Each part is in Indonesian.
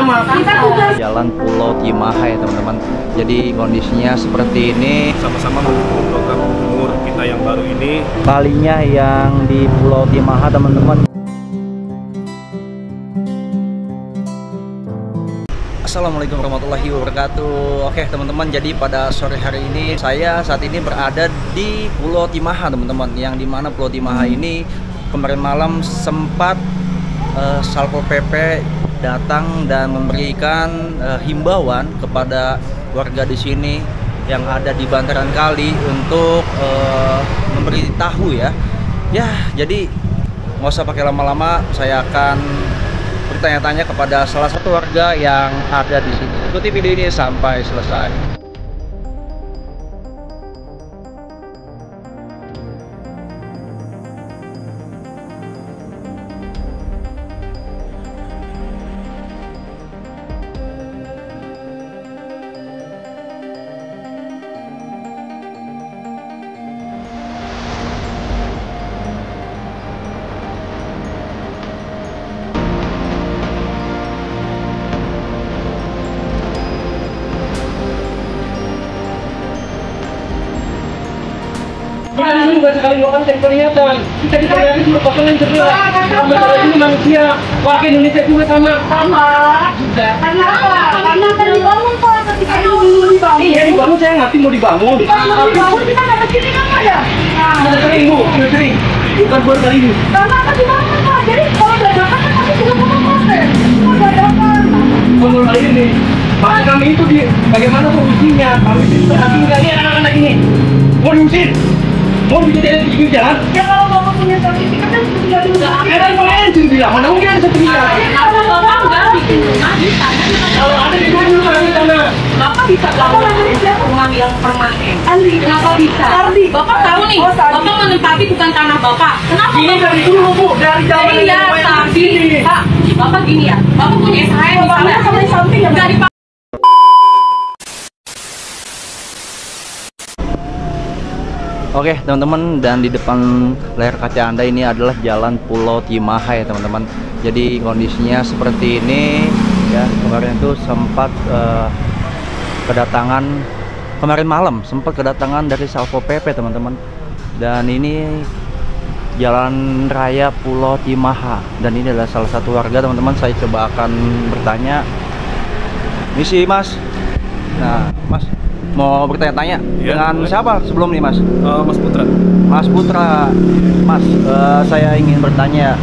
sama. Jalan Pulau Cimaha ya teman-teman. Jadi kondisinya seperti ini. Sama-sama mendukung program gubernur kita yang baru ini. Kalinya yang di Pulau Cimaha teman-teman. Assalamualaikum warahmatullahi wabarakatuh. Oke teman-teman, jadi pada sore hari ini saya saat ini berada di Pulau Cimaha teman-teman. Yang dimana Pulau Cimaha ini kemarin malam sempat Satpol PP datang dan memberikan himbauan kepada warga di sini yang ada di bantaran kali untuk memberitahu ya. Jadi nggak usah pakai lama-lama, saya akan bertanya-tanya kepada salah satu warga yang ada di sini. Ikuti video ini sampai selesai. Ini bukan sekali dua kan kelihatan. Kita diperlihatkan cuma potongan sebelah. Masalah ini manusia, warga Indonesia juga sama. Juga. Karena apa? Karena akan dibangun Pak. Ketika dulu dibangun. Iya dibangun, saya ngerti mau dibangun. Dibangun kita nggak kesini kan Pak ya? Sudah sering Bu, sudah sering. Bukan baru kali ini. Karena akan dibangun Pak. Jadi kalau dadakan kan kami juga mau proses. Mau dadakan. Baru kali ini. Maksud kami itu bagaimana solusinya? Kami tidak tinggal ini anak-anak ini. Mau diusir? Mau dijadikan di pinggir jalan? Ya kalau Bapak punya sertifikat kan sudah juga. Kan kalian sendiri bilang, mana mungkin ada sertifikat? Kalau Bapak nggak bikin rumah di sana. Kalau ada di mana di sana? Bapak bisa rumah yang permanen. Andi, kenapa bisa? Ardi, Bapak tahu nih, Bapak menempati bukan tanah Bapak. Kenapa Ini Bapak? dari dulu Bu, dari zaman Iya, tapi Pak, Bapak gini ya, Bapak punya SHM di sana. Sampai samping nggak dipakai. Oke teman-teman, dan di depan layar kaca Anda ini adalah Jalan Pulau Cimaha ya teman-teman. Jadi kondisinya seperti ini ya. Kemarin itu sempat kedatangan, kemarin malam sempat kedatangan dari Satpol PP teman-teman. Dan ini Jalan Raya Pulau Cimaha, dan ini adalah salah satu warga teman-teman. Saya coba akan bertanya. Misi Mas. Nah Mas, mau bertanya-tanya dengan siapa sebelum nih Mas? Mas Putra. Mas Putra, Mas, saya ingin bertanya.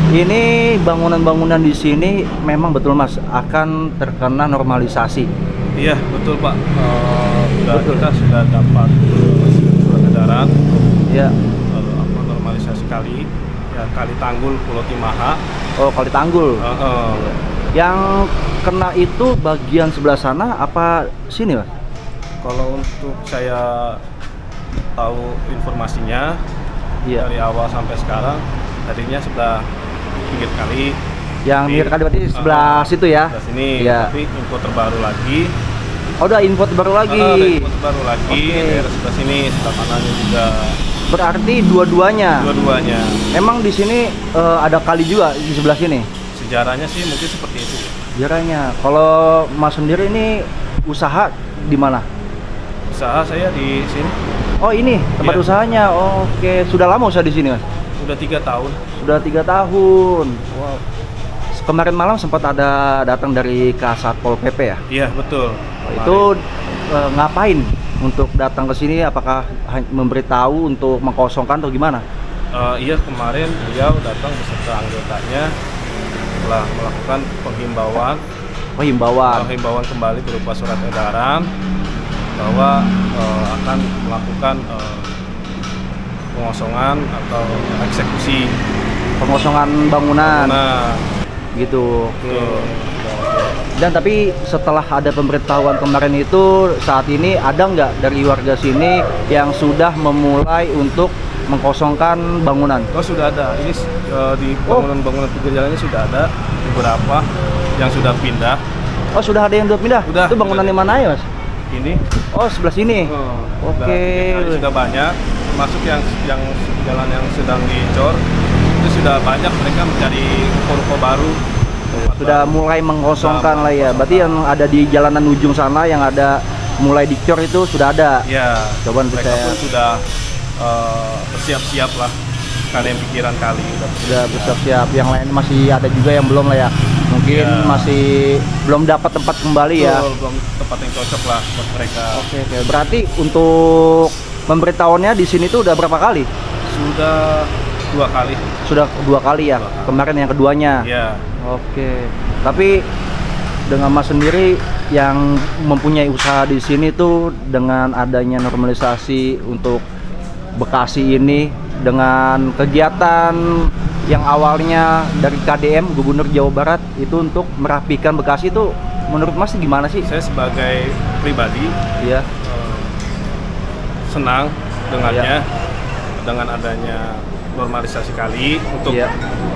Ini bangunan-bangunan di sini memang betul Mas akan terkena normalisasi? Iya betul Pak. Betul. Kita sudah dapat surat edaran Ya. normalisasi kali, ya Kali Tanggul Pulau Cimaha. Oh, Kali Tanggul. Yang kena itu bagian sebelah sana apa sini Mas? Kalau untuk saya tahu informasinya, Iya. dari awal sampai sekarang tadinya sebelah pinggir kali. Yang pinggir kali berarti sebelah situ ya? Sebelah sini. Ya. Tapi info terbaru lagi. Oh, udah info terbaru lagi. Ada info terbaru lagi. Oke. Daerah sebelah sini, sebelah kanannya juga. Berarti dua-duanya. Dua-duanya. Emang di sini ada kali juga di sebelah sini? Sejarahnya sih mungkin seperti itu. Sejarahnya. Kalau Mas sendiri ini usaha di mana? Usaha saya di sini Oh, ini tempat Iya. usahanya. Oke, sudah lama usaha di sini Mas? udah 3 tahun. Sudah 3 tahun. Wow. Kemarin malam sempat ada datang dari Satpol PP ya? Iya betul. Itu ngapain untuk datang ke sini? Apakah memberitahu untuk mengkosongkan atau gimana? Iya kemarin beliau datang beserta anggotanya telah melakukan penghimbauan. Oh, himbauan. Himbauan kembali berupa surat edaran bahwa akan melakukan pengosongan atau eksekusi Pengosongan bangunan. Nah, Gitu. Oke. betul. Dan tapi setelah ada pemberitahuan kemarin itu, saat ini ada nggak dari warga sini yang sudah memulai untuk mengkosongkan bangunan? Oh sudah ada. Ini di bangunan-bangunan pinggir jalannya sudah ada beberapa yang sudah pindah. Oh, sudah ada yang udah pindah? Sudah. Itu bangunan di mana ya Mas? Ini Oh, sebelah sini. Oke. sudah banyak, termasuk yang jalan yang sedang dicor itu sudah banyak, mereka mencari ruko-ruko baru Sudah mulai mengkosongkan lah ya. Berarti yang ada di jalanan ujung sana yang ada mulai dicor itu sudah ada. Ya, Coba mereka saya pun sudah bersiap-siap lah. Kalian pikiran kali sudah bersiap-siap. Yang lain masih ada juga yang belum lah ya. Mungkin Ya. masih belum dapat tempat kembali ya. belum tempat yang cocok lah buat mereka. Oke. Berarti untuk memberitahunya di sini tuh udah berapa kali? Sudah 2 kali. Sudah 2 kali ya. 2 kali. Kemarin yang keduanya. Ya, Oke. Tapi dengan Mas sendiri yang mempunyai usaha di sini tuh dengan adanya normalisasi untuk Bekasi ini dengan kegiatan yang awalnya dari KDM Gubernur Jawa Barat itu untuk merapikan Bekasi itu menurut Mas gimana sih? saya sebagai pribadi Iya. senang dengannya, Iya. dengan adanya normalisasi kali untuk Iya.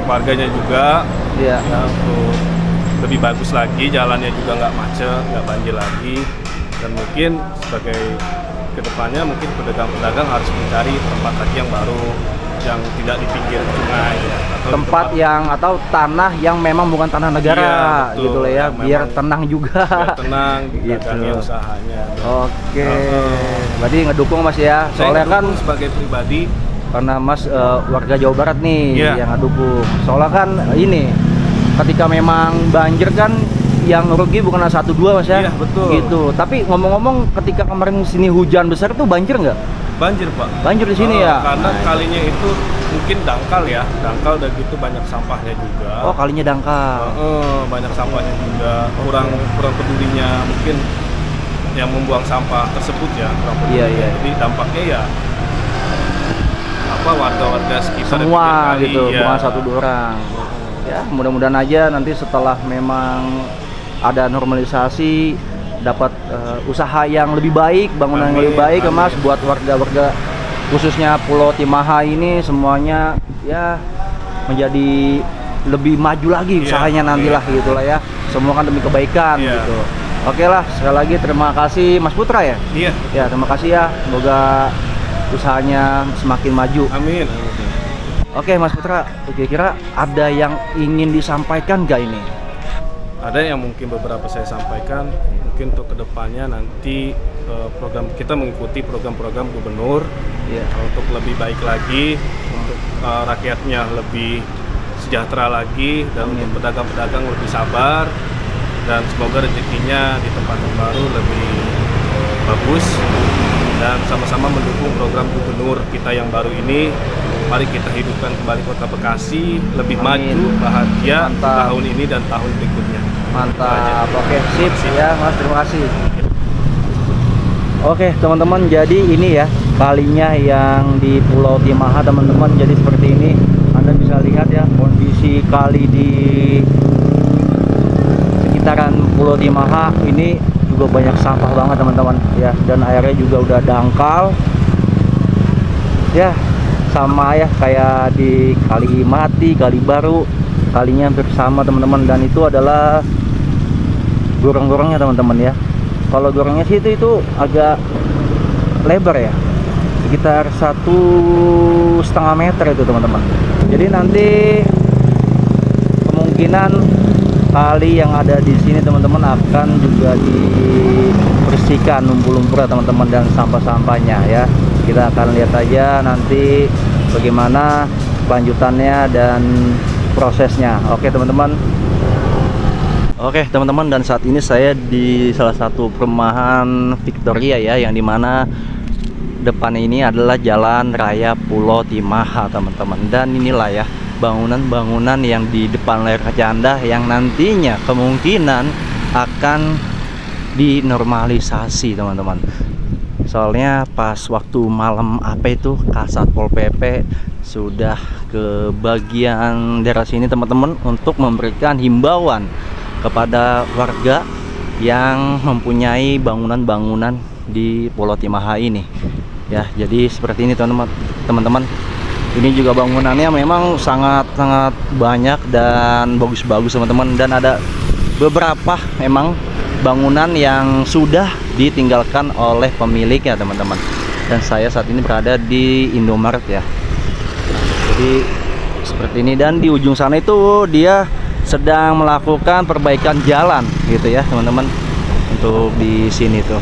warganya juga, Iya. ya, untuk lebih bagus lagi, jalannya juga nggak macet, nggak banjir lagi, dan mungkin sebagai kedepannya mungkin pedagang-pedagang harus mencari tempat lagi yang baru, yang tidak di pinggir sungai ya, atau di Tempat yang atau tanah yang memang bukan tanah negara Iya, betul. gitu lah ya, Yang biar memang tenang juga. biar tenang Gitu. dagangnya, usahanya. Oke. Berarti ngedukung Mas ya. Saya Soalnya kan mendukung sebagai pribadi, karena Mas warga Jawa Barat nih Iya. yang ngedukung. Soalnya kan ini ketika memang banjir kan yang rugi bukan 1-2 Mas ya. Iya, betul. Gitu. Tapi ngomong-ngomong ketika kemarin sini hujan besar tuh banjir nggak? banjir Pak. Banjir di sini ya. Karena kalinya itu mungkin dangkal ya, dangkal dan gitu banyak sampahnya juga. Oh, kalinya dangkal. Banyak sampahnya juga, kurang pedulinya mungkin yang membuang sampah tersebut ya, kurang peduli. Iya, iya. Jadi dampaknya ya warga-warga sekitar Semua di pinggir kali, gitu, ya. bukan 1-2 orang. Ya, mudah-mudahan aja nanti setelah memang ada normalisasi dapat usaha yang lebih baik, bangunan yang Amin, lebih baik ya Mas, amin. buat warga-warga khususnya Pulau Timaha ini semuanya ya menjadi lebih maju lagi Iya, usahanya nantilah iya. gitulah ya. Semua kan demi kebaikan Iya. gitu. Oke lah, sekali lagi terima kasih Mas Putra ya. Iya, Ya, terima kasih ya. Semoga usahanya semakin maju. amin. Oke Mas Putra, kira-kira ada yang ingin disampaikan gak ini? Ada yang mungkin beberapa saya sampaikan, mungkin untuk kedepannya nanti program kita mengikuti program-program gubernur Iya. untuk lebih baik lagi, untuk rakyatnya lebih sejahtera lagi, dan Amin. untuk pedagang-pedagang lebih sabar, dan semoga rezekinya di tempat yang baru lebih bagus, dan sama-sama mendukung program gubernur kita yang baru ini. Mari kita hidupkan kembali Kota Bekasi lebih Amin. maju, bahagia di Mantap. tahun ini dan tahun berikutnya. Mantap. Oke, sip ya Mas, terima kasih. Oke teman-teman, jadi ini ya kalinya yang di Pulau Timaha teman-teman. Jadi seperti ini, Anda bisa lihat ya kondisi kali di sekitaran Pulau Timaha ini juga banyak sampah banget teman-teman ya, dan airnya juga udah dangkal ya, sama ya kayak di Kali Mati, Kali Baru, kalinya hampir sama teman-teman. Dan itu adalah gorong-gorongnya teman-teman ya. Kalau gorongnya sih itu agak lebar ya, sekitar 1,5 meter itu teman-teman. Jadi nanti kemungkinan kali yang ada di sini teman-teman akan juga dibersihkan lumpur-lumpur teman-teman dan sampah-sampahnya ya. Kita akan lihat aja nanti bagaimana kelanjutannya dan prosesnya. Oke teman-teman. Oke teman-teman, dan saat ini saya di salah satu perumahan Victoria ya, yang dimana depan ini adalah Jalan Raya Pulau Timaha teman-teman. Dan inilah ya bangunan-bangunan yang di depan layar kaca Anda yang nantinya kemungkinan akan dinormalisasi teman-teman. Soalnya pas waktu malam apa itu Kasat Pol PP sudah ke bagian daerah sini teman-teman untuk memberikan himbauan kepada warga yang mempunyai bangunan-bangunan di Pulau Timaha ini ya. Jadi seperti ini teman-teman. Ini juga bangunannya memang sangat-sangat banyak dan bagus-bagus teman-teman, dan ada beberapa memang bangunan yang sudah ditinggalkan oleh pemiliknya teman-teman. Dan saya saat ini berada di Indomaret ya. Jadi seperti ini, dan di ujung sana itu dia sedang melakukan perbaikan jalan gitu ya teman-teman, untuk di sini tuh.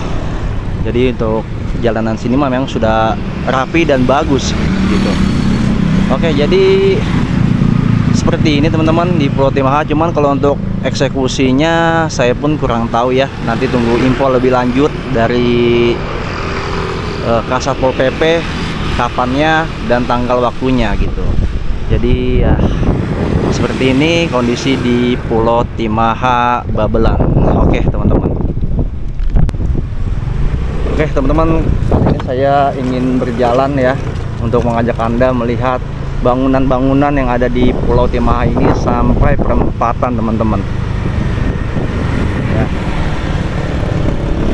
Jadi untuk jalanan sini memang sudah rapi dan bagus gitu. Oke, jadi seperti ini teman-teman di Pulau Timaha. Cuman kalau untuk eksekusinya saya pun kurang tahu ya. Nanti tunggu info lebih lanjut dari Kasat Pol PP kapannya dan tanggal waktunya gitu. Jadi ya seperti ini kondisi di Pulau Timaha Babelan. Oke teman-teman. Oke teman-teman, ini saya ingin berjalan ya untuk mengajak Anda melihat bangunan-bangunan yang ada di Pulau Timaha ini sampai perempatan teman-teman ya.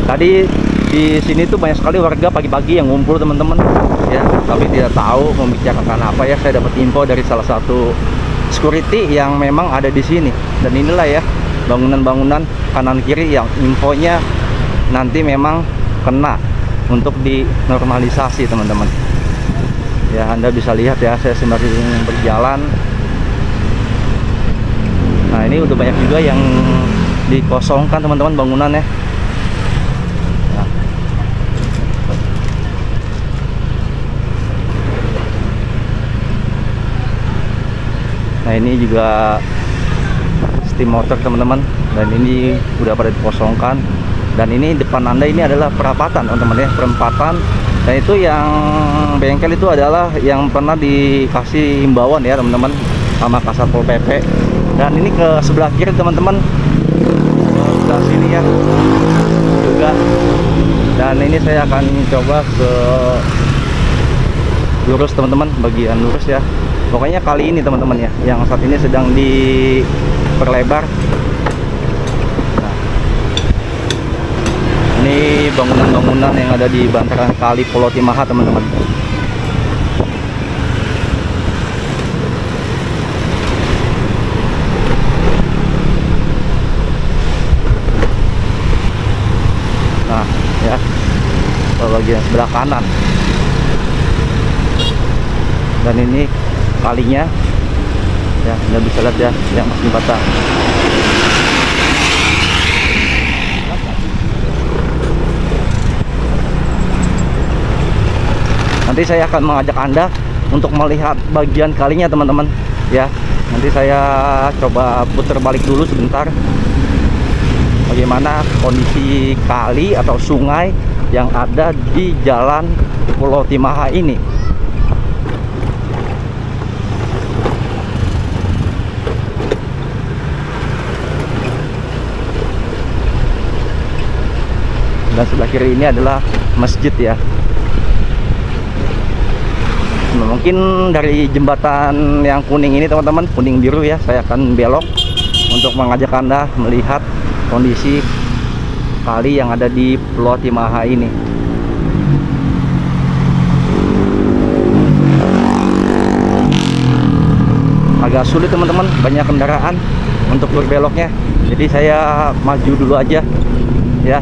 Tadi di sini tuh banyak sekali warga pagi-pagi yang ngumpul teman-teman ya, tapi tidak tahu membicarakan apa ya. Saya dapat info dari salah satu security yang memang ada di sini, dan inilah ya bangunan-bangunan kanan kiri yang infonya nanti memang kena untuk dinormalisasi teman-teman ya. Anda bisa lihat ya, saya sembari berjalan. Nah ini udah banyak juga yang dikosongkan teman-teman bangunannya. Nah ini juga steam motor teman-teman, dan ini udah pada dikosongkan. Dan ini depan Anda ini adalah perapatan teman-teman ya, perempatan. Dan itu yang bengkel itu adalah yang pernah dikasih himbauan ya teman-teman sama Kasat Pol PP. Dan ini ke sebelah kiri teman-teman, sebelah sini ya juga. Dan ini saya akan coba ke lurus teman-teman, bagian lurus ya. Pokoknya kali ini teman-teman ya, yang saat ini sedang diperlebar. Nah, ini bangunan-bangunan yang ada di bantaran kali Pulau Timaha teman-teman. Nah ya, bagian sebelah kanan. Dan ini kalinya ya, Anda bisa lihat ya yang masih basah. Nanti saya akan mengajak Anda untuk melihat bagian kalinya teman-teman ya. Nanti saya coba putar balik dulu sebentar, bagaimana kondisi kali atau sungai yang ada di jalan Pulau Timaha ini. Dan sebelah kiri ini adalah masjid ya. Mungkin dari jembatan yang kuning ini teman-teman, kuning biru ya, saya akan belok untuk mengajak Anda melihat kondisi kali yang ada di Pulau Timaha ini. Agak sulit teman-teman, banyak kendaraan untuk berbeloknya. Jadi saya maju dulu aja ya.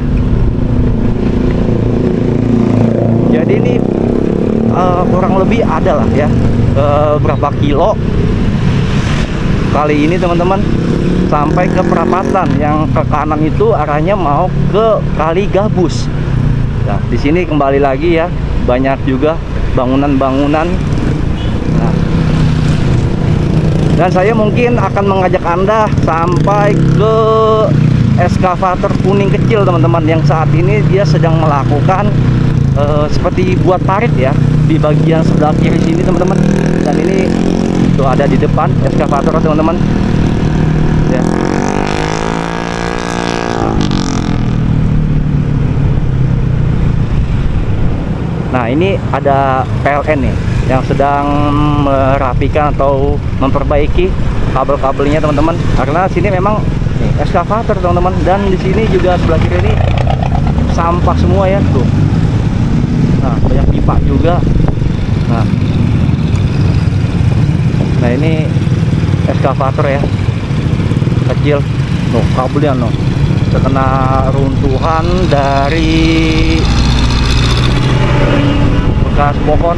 Jadi ini kurang lebih ada lah ya berapa kilo kali ini teman-teman, sampai ke perapatan yang ke kanan itu arahnya mau ke Kali Gabus. Nah di sini kembali lagi ya, banyak juga bangunan-bangunan. Nah, dan saya mungkin akan mengajak Anda sampai ke eskavator kuning kecil teman-teman, yang saat ini dia sedang melakukan seperti buat parit ya di bagian sebelah kiri sini teman-teman. Dan ini tuh ada di depan eskavator teman-teman ya. Nah ini ada PLN nih yang sedang merapikan atau memperbaiki kabel-kabelnya teman-teman, karena sini memang nih eskavator teman-teman. Dan di sini juga sebelah kiri ini sampah semua ya tuh. Nah banyak pipa juga. Nah ini eskavator ya kecil, no kabelnya no terkena runtuhan dari bekas pohon.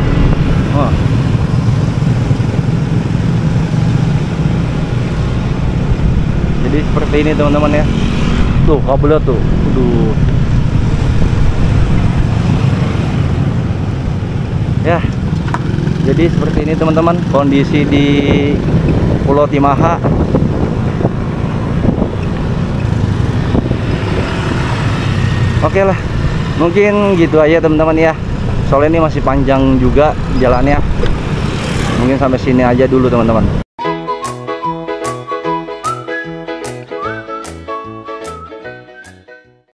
Jadi seperti ini teman-teman ya. Tuh kabelnya tuh. Aduh. Ya. Jadi seperti ini teman-teman kondisi di Pulau Timaha. Oke lah. Mungkin gitu aja teman-teman ya. Soalnya ini masih panjang juga jalannya. Mungkin sampai sini aja dulu teman-teman.